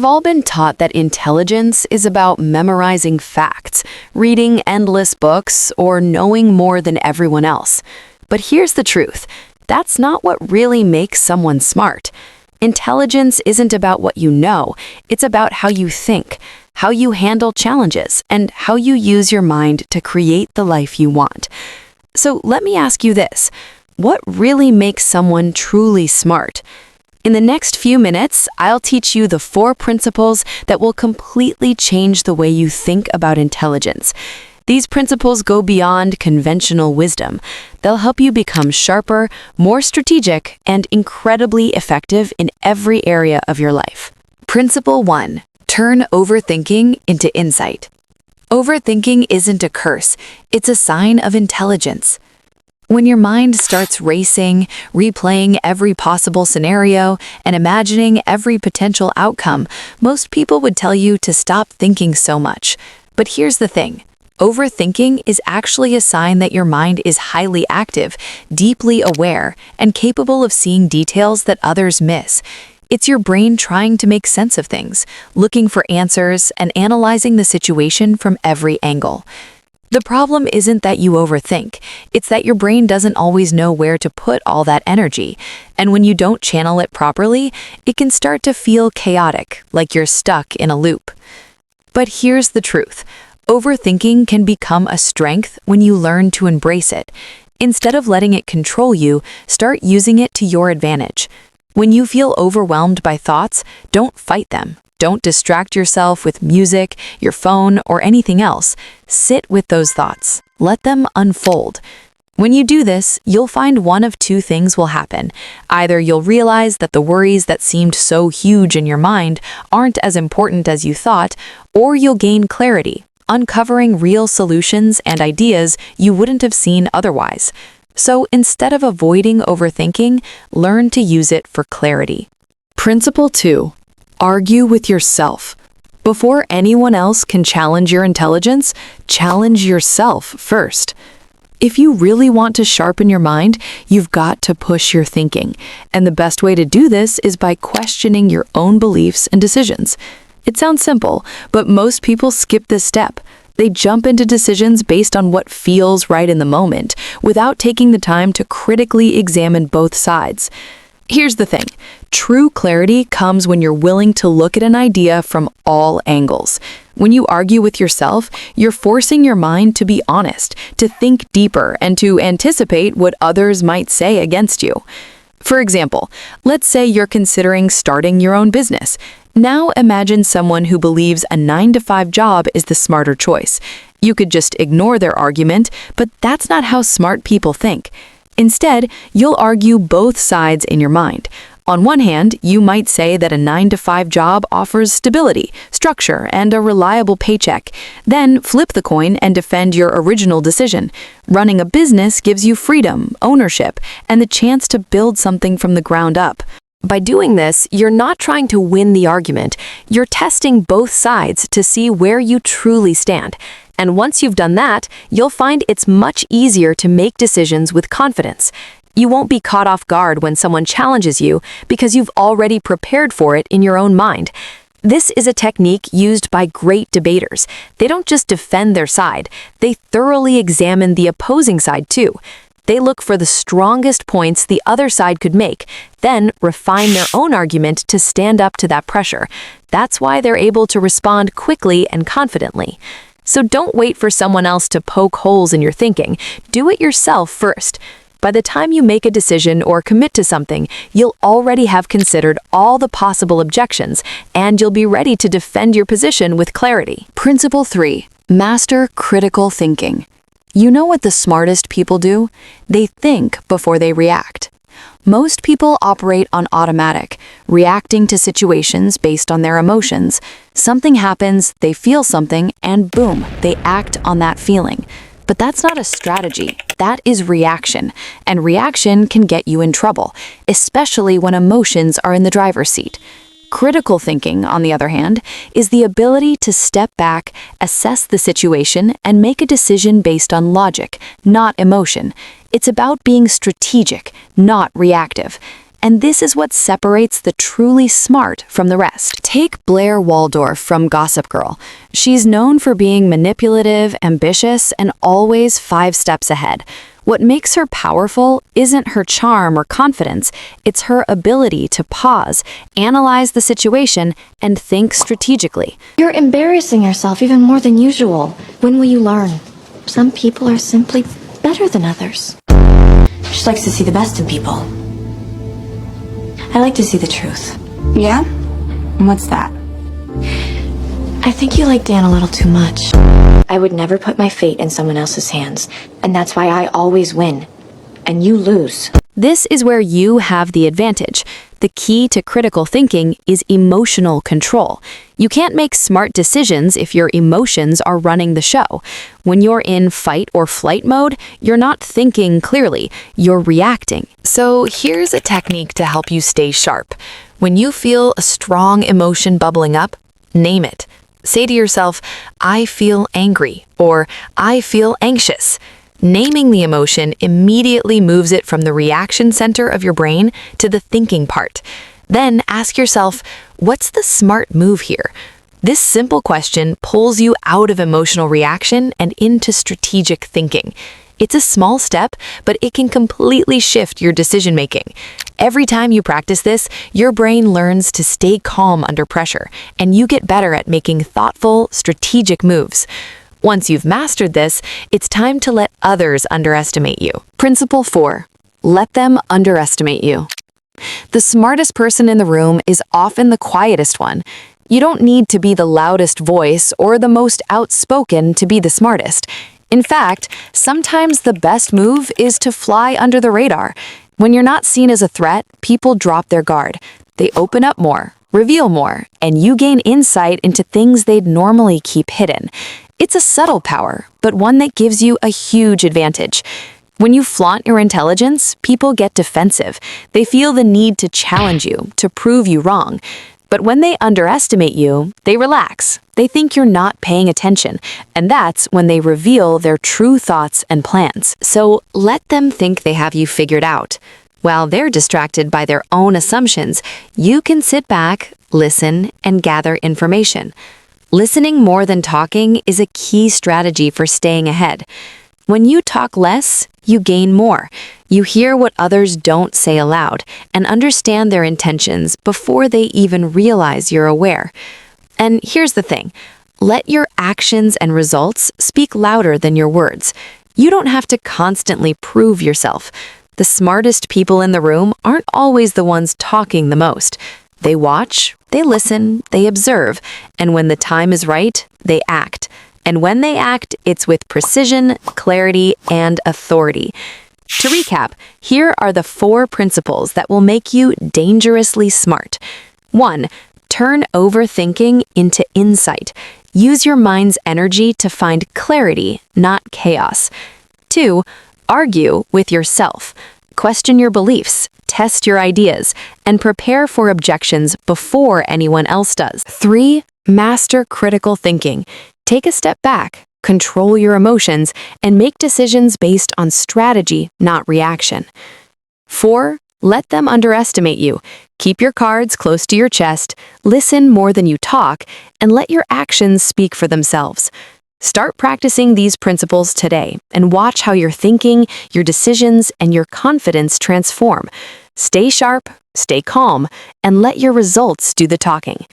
We've all been taught that intelligence is about memorizing facts, reading endless books, or knowing more than everyone else. But here's the truth. That's not what really makes someone smart. Intelligence isn't about what you know, it's about how you think, how you handle challenges, and how you use your mind to create the life you want. So let me ask you this. What really makes someone truly smart? In the next few minutes, I'll teach you the 4 principles that will completely change the way you think about intelligence. These principles go beyond conventional wisdom. They'll help you become sharper, more strategic, and incredibly effective in every area of your life. Principle 1. Turn overthinking into insight. Overthinking isn't a curse, it's a sign of intelligence. When your mind starts racing, replaying every possible scenario, and imagining every potential outcome, most people would tell you to stop thinking so much. But here's the thing. Overthinking is actually a sign that your mind is highly active, deeply aware, and capable of seeing details that others miss. It's your brain trying to make sense of things, looking for answers, and analyzing the situation from every angle. The problem isn't that you overthink, it's that your brain doesn't always know where to put all that energy, and when you don't channel it properly, it can start to feel chaotic, like you're stuck in a loop. But here's the truth. Overthinking can become a strength when you learn to embrace it. Instead of letting it control you, start using it to your advantage. When you feel overwhelmed by thoughts, don't fight them. Don't distract yourself with music, your phone, or anything else. Sit with those thoughts. Let them unfold. When you do this, you'll find one of 2 things will happen. Either you'll realize that the worries that seemed so huge in your mind aren't as important as you thought, or you'll gain clarity, uncovering real solutions and ideas you wouldn't have seen otherwise. So instead of avoiding overthinking, learn to use it for clarity. Principle 2. Argue with yourself. Before anyone else can challenge your intelligence, challenge yourself first. If you really want to sharpen your mind, you've got to push your thinking. And the best way to do this is by questioning your own beliefs and decisions. It sounds simple, but most people skip this step. They jump into decisions based on what feels right in the moment, without taking the time to critically examine both sides. Here's the thing. True clarity comes when you're willing to look at an idea from all angles. When you argue with yourself, you're forcing your mind to be honest, to think deeper, and to anticipate what others might say against you. For example, let's say you're considering starting your own business. Now imagine someone who believes a 9-to-5 job is the smarter choice. You could just ignore their argument, but that's not how smart people think. Instead, you'll argue both sides in your mind. On one hand, you might say that a 9-to-5 job offers stability, structure, and a reliable paycheck. Then flip the coin and defend your original decision. Running a business gives you freedom, ownership, and the chance to build something from the ground up. By doing this, you're not trying to win the argument. You're testing both sides to see where you truly stand. And once you've done that, you'll find it's much easier to make decisions with confidence. You won't be caught off guard when someone challenges you because you've already prepared for it in your own mind. This is a technique used by great debaters. They don't just defend their side, they thoroughly examine the opposing side too. They look for the strongest points the other side could make, then refine their own argument to stand up to that pressure. That's why they're able to respond quickly and confidently. So don't wait for someone else to poke holes in your thinking. Do it yourself first. By the time you make a decision or commit to something, you'll already have considered all the possible objections, and you'll be ready to defend your position with clarity. Principle 3. Master critical thinking. You know what the smartest people do? They think before they react. Most people operate on automatic, reacting to situations based on their emotions. Something happens, they feel something, and boom, they act on that feeling. But that's not a strategy, that is reaction, and reaction can get you in trouble, especially when emotions are in the driver's seat. Critical thinking, on the other hand, is the ability to step back, assess the situation, and make a decision based on logic, not emotion. It's about being strategic, not reactive. And this is what separates the truly smart from the rest. Take Blair Waldorf from Gossip Girl. She's known for being manipulative, ambitious, and always 5 steps ahead. What makes her powerful isn't her charm or confidence, it's her ability to pause, analyze the situation, and think strategically. You're embarrassing yourself even more than usual. When will you learn? Some people are simply better than others. She likes to see the best in people. I like to see the truth. Yeah? And what's that? I think you like Dan a little too much. I would never put my fate in someone else's hands, and that's why I always win. And you lose. This is where you have the advantage. The key to critical thinking is emotional control. You can't make smart decisions if your emotions are running the show. When you're in fight or flight mode, you're not thinking clearly, you're reacting. So here's a technique to help you stay sharp. When you feel a strong emotion bubbling up, name it. Say to yourself, I feel angry, or I feel anxious. Naming the emotion immediately moves it from the reaction center of your brain to the thinking part. Then ask yourself, what's the smart move here? This simple question pulls you out of emotional reaction and into strategic thinking. It's a small step, but it can completely shift your decision making. Every time you practice this, your brain learns to stay calm under pressure, and you get better at making thoughtful, strategic moves. Once you've mastered this, it's time to let others underestimate you. Principle 4. Let them underestimate you. The smartest person in the room is often the quietest one. You don't need to be the loudest voice or the most outspoken to be the smartest. In fact, sometimes the best move is to fly under the radar. When you're not seen as a threat, people drop their guard. They open up more, reveal more, and you gain insight into things they'd normally keep hidden. It's a subtle power, but one that gives you a huge advantage. When you flaunt your intelligence, people get defensive. They feel the need to challenge you, to prove you wrong. But when they underestimate you, they relax. They think you're not paying attention, and that's when they reveal their true thoughts and plans. So let them think they have you figured out. While they're distracted by their own assumptions, you can sit back, listen, and gather information. Listening more than talking is a key strategy for staying ahead. When you talk less, you gain more. You hear what others don't say aloud and understand their intentions before they even realize you're aware. And here's the thing. Let your actions and results speak louder than your words. You don't have to constantly prove yourself. The smartest people in the room aren't always the ones talking the most. They watch, they listen, they observe, and when the time is right, they act. And when they act, it's with precision, clarity, and authority. To recap, here are the 4 principles that will make you dangerously smart. 1. Turn overthinking into insight. Use your mind's energy to find clarity, not chaos. 2. Argue with yourself. Question your beliefs, test your ideas, and prepare for objections before anyone else does. 3. Master critical thinking. Take a step back, control your emotions, and make decisions based on strategy, not reaction. 4. Let them underestimate you. Keep your cards close to your chest, listen more than you talk, and let your actions speak for themselves. Start practicing these principles today and watch how your thinking, your decisions, and your confidence transform. Stay sharp, stay calm, and let your results do the talking.